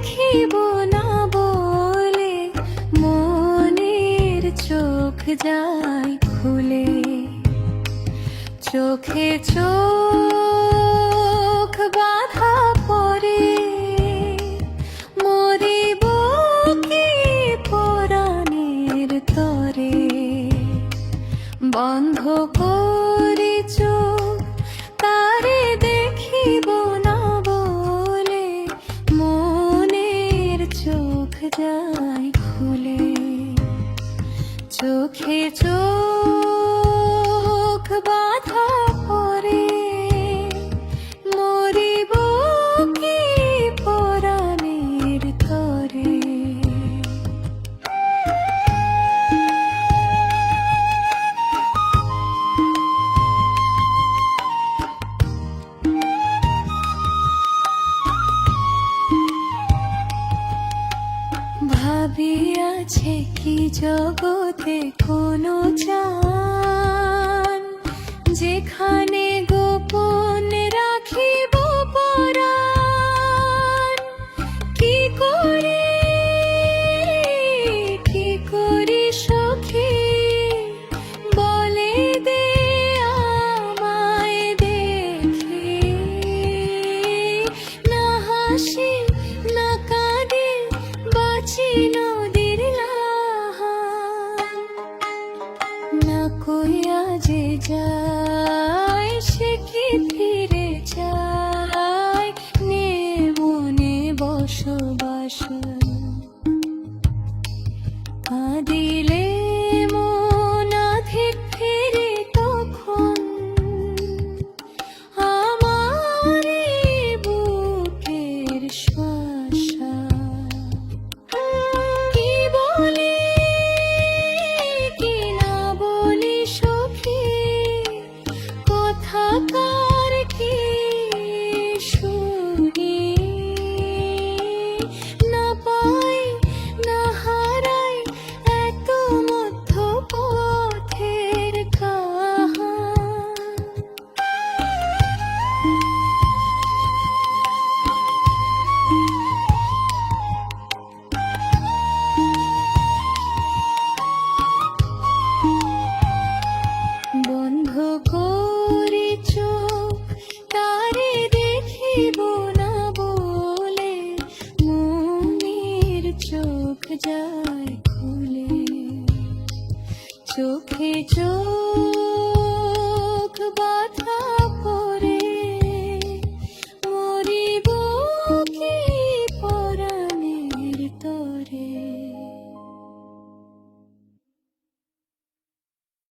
দেখিব না বলে মনের চোখ যায় খুলে। চোখে চোখ বাঁধা পরে মরিব কি পরাণের তরে। বন্ধ করে চোখ তারে দেখিব না বলে মনের চোখ যায় খুলে। চোখে চোখ বাঁধা পরে মরিব কি পরাণের তরে। ভাবিয়াছে কি জগতে কোনো চান যেখানে গোপন রাখিব পরাণ। কি করি সখী বলে দে আমায় দেখে। না হাসি না কাঁদে বাঁচি নদীর লাহান। না কইয়া যে যায় সে কি ফিরে যায় নে মনে বসবাস। কাঁদিলে মন আধিক ফিরে তখন আমার বুকের শ্বাসা। কি বলি কি না বলি সখী কথাকার কি শুনি। না পাই না হারাই এত মধ্য পথের কাহান। বন্ধ করে চোখ তারে দেখিব না বলে মনের চোখ যায় খুলে। চোখে চোখ বাঁধা